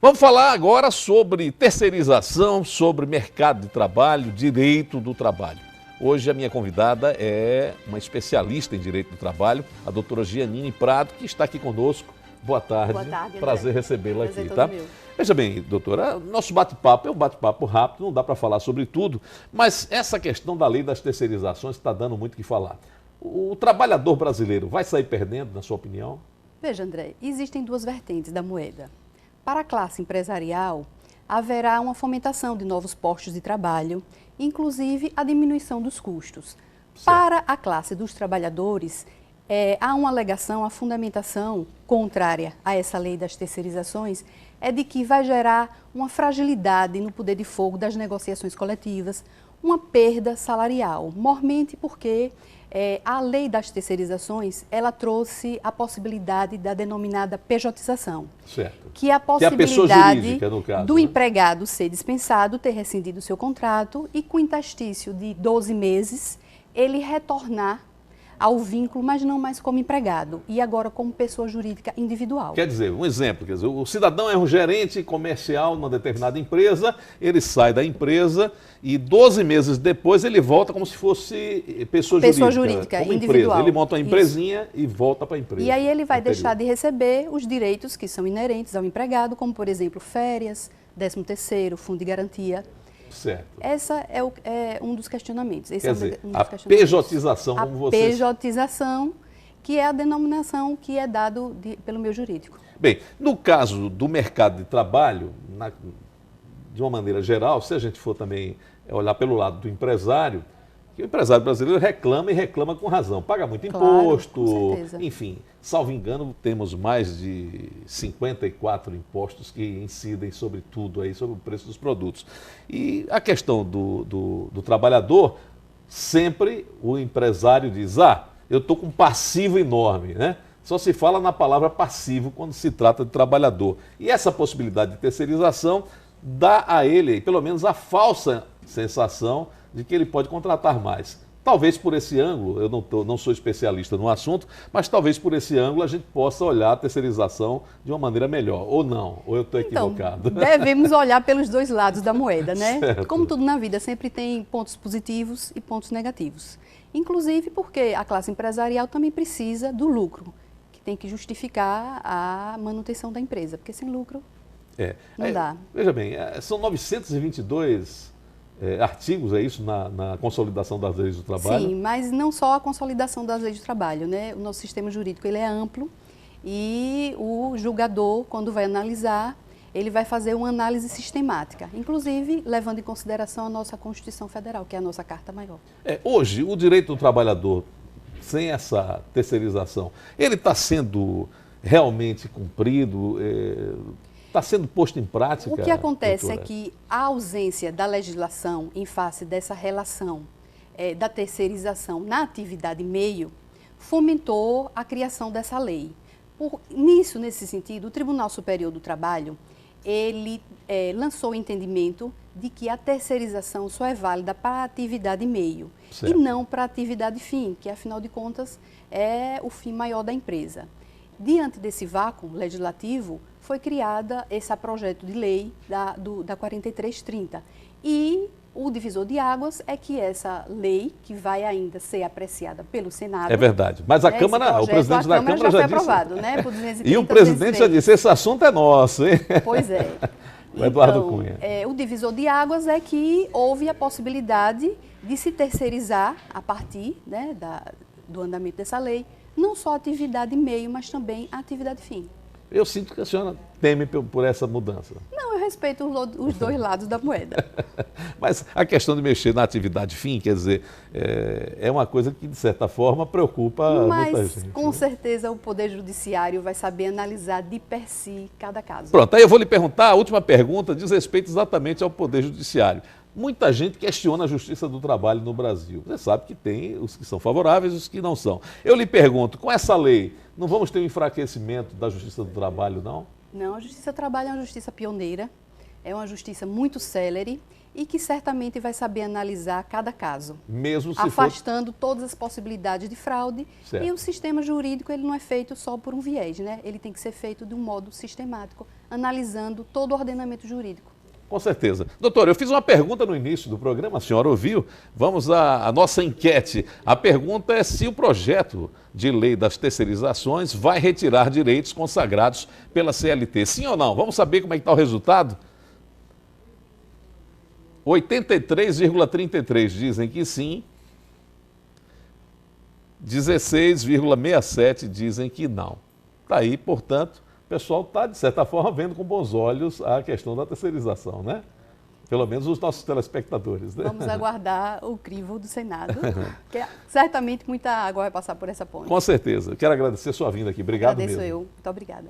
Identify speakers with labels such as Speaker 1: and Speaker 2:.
Speaker 1: Vamos falar agora sobre terceirização, sobre mercado de trabalho, direito do trabalho. Hoje a minha convidada é uma especialista em direito do trabalho, a doutora Gianine Prado, que está aqui conosco. Boa tarde.
Speaker 2: Boa tarde, André.
Speaker 1: Prazer recebê-la aqui,
Speaker 2: Prazer
Speaker 1: tá?
Speaker 2: todo meu.
Speaker 1: Veja bem, doutora, nosso bate-papo é um bate-papo rápido, não dá para falar sobre tudo, mas essa questão da lei das terceirizações está dando muito o que falar. O trabalhador brasileiro vai sair perdendo, na sua opinião?
Speaker 2: Veja, André, existem duas vertentes da moeda. Para a classe empresarial, haverá uma fomentação de novos postos de trabalho, inclusive a diminuição dos custos.
Speaker 1: Certo.
Speaker 2: Para a classe dos trabalhadores, há uma alegação, a fundamentação contrária a essa lei das terceirizações é de que vai gerar uma fragilidade no poder de fogo das negociações coletivas, uma perda salarial, mormente porque a lei das terceirizações, ela trouxe a possibilidade da denominada pejotização.
Speaker 1: Certo.
Speaker 2: Que é a
Speaker 1: pessoa
Speaker 2: possibilidade
Speaker 1: jurídica, no caso,
Speaker 2: do
Speaker 1: né?
Speaker 2: empregado ser dispensado, ter rescindido o seu contrato e com interstício de 12 meses, ele retornar ao vínculo, mas não mais como empregado, e agora como pessoa jurídica individual.
Speaker 1: Quer dizer, um exemplo, quer dizer, o cidadão é um gerente comercial numa determinada empresa, ele sai da empresa e 12 meses depois ele volta como se fosse pessoa jurídica como
Speaker 2: individual.
Speaker 1: Empresa. Ele monta uma empresinha e volta para a empresa.
Speaker 2: E aí ele vai deixar de receber os direitos que são inerentes ao empregado, como por exemplo férias, 13º, fundo de garantia.
Speaker 1: Certo.
Speaker 2: Essa é um dos questionamentos. Esse
Speaker 1: Quer
Speaker 2: é
Speaker 1: dizer,
Speaker 2: um dos
Speaker 1: a
Speaker 2: questionamentos.
Speaker 1: pejotização, como
Speaker 2: A
Speaker 1: vocês...
Speaker 2: pejotização, que é a denominação que é dado pelo meio jurídico.
Speaker 1: Bem, no caso do mercado de trabalho, de uma maneira geral, se a gente for também olhar pelo lado do empresário, que o empresário brasileiro reclama e reclama com razão. Paga muito imposto,
Speaker 2: com certeza.
Speaker 1: enfim, salvo engano, temos mais de 54 impostos que incidem sobre tudo aí, sobre o preço dos produtos. E a questão do trabalhador, sempre o empresário diz, eu estou com um passivo enorme, né? Só se fala na palavra passivo quando se trata de trabalhador. E essa possibilidade de terceirização dá a ele, pelo menos, a falsa sensação de que ele pode contratar mais. Talvez por esse ângulo, eu não sou especialista no assunto, mas talvez por esse ângulo a gente possa olhar a terceirização de uma maneira melhor, ou não, ou eu estou equivocado.
Speaker 2: Então, devemos olhar pelos dois lados da moeda, né?
Speaker 1: Certo.
Speaker 2: Como tudo na vida, sempre tem pontos positivos e pontos negativos. Inclusive porque a classe empresarial também precisa do lucro, que tem que justificar a manutenção da empresa, porque sem lucro não dá.
Speaker 1: Veja bem, são 922 artigos, é isso, na consolidação das leis do trabalho?
Speaker 2: Sim, mas não só a consolidação das leis do trabalho, né? O nosso sistema jurídico ele é amplo e o julgador, quando vai analisar, ele vai fazer uma análise sistemática, inclusive levando em consideração a nossa Constituição Federal, que é a nossa Carta Maior.
Speaker 1: Hoje, o direito do trabalhador, sem essa terceirização, ele está sendo realmente cumprido? Está sendo posto em prática?
Speaker 2: O que acontece
Speaker 1: doutora?
Speaker 2: é que a ausência da legislação em face dessa relação da terceirização na atividade meio fomentou a criação dessa lei. Nesse sentido, o Tribunal Superior do Trabalho, ele lançou o entendimento de que a terceirização só é válida para a atividade meio, certo, e não para a atividade fim, que afinal de contas é o fim maior da empresa. Diante desse vácuo legislativo, foi criada esse projeto de lei da 4330. E o divisor de águas é que essa lei, que vai ainda ser apreciada pelo Senado...
Speaker 1: É verdade. Mas a Câmara, o presidente da Câmara já
Speaker 2: foi
Speaker 1: disse...
Speaker 2: aprovado, né? Por 230,
Speaker 1: e o presidente já disse, esse assunto é nosso, hein?
Speaker 2: Pois é.
Speaker 1: O Eduardo Cunha.
Speaker 2: O divisor de águas é que houve a possibilidade de se terceirizar, a partir, né, do andamento dessa lei, não só a atividade meio, mas também a atividade fim.
Speaker 1: Eu sinto que a senhora teme por essa mudança.
Speaker 2: Não, eu respeito os dois lados da moeda.
Speaker 1: Mas a questão de mexer na atividade fim, quer dizer, é uma coisa que, de certa forma, preocupa muita gente.
Speaker 2: Mas, com certeza, o Poder Judiciário vai saber analisar de per si cada caso.
Speaker 1: Pronto, aí eu vou lhe perguntar, a última pergunta diz respeito exatamente ao Poder Judiciário. Muita gente questiona a Justiça do Trabalho no Brasil. Você sabe que tem os que são favoráveis e os que não são. Eu lhe pergunto, com essa lei, não vamos ter um enfraquecimento da Justiça do Trabalho, não?
Speaker 2: Não, a Justiça do Trabalho é uma justiça pioneira, é uma justiça muito célere e que certamente vai saber analisar cada caso,
Speaker 1: mesmo se
Speaker 2: afastando todas as possibilidades de fraude.
Speaker 1: Certo.
Speaker 2: E o sistema jurídico ele não é feito só por um viés, né? Ele tem que ser feito de um modo sistemático, analisando todo o ordenamento jurídico.
Speaker 1: Com certeza. Doutor, eu fiz uma pergunta no início do programa, a senhora ouviu? Vamos à nossa enquete. A pergunta é se o projeto de lei das terceirizações vai retirar direitos consagrados pela CLT. Sim ou não? Vamos saber como é que está o resultado? 83,33 dizem que sim. 16,67 dizem que não. Está aí, portanto, o pessoal está, de certa forma, vendo com bons olhos a questão da terceirização, né? Pelo menos os nossos telespectadores, né?
Speaker 2: Vamos aguardar o crivo do Senado, que certamente muita água vai passar por essa ponte.
Speaker 1: Com certeza. Quero agradecer a sua vinda aqui. Obrigado mesmo.
Speaker 2: Agradeço eu. Muito obrigada.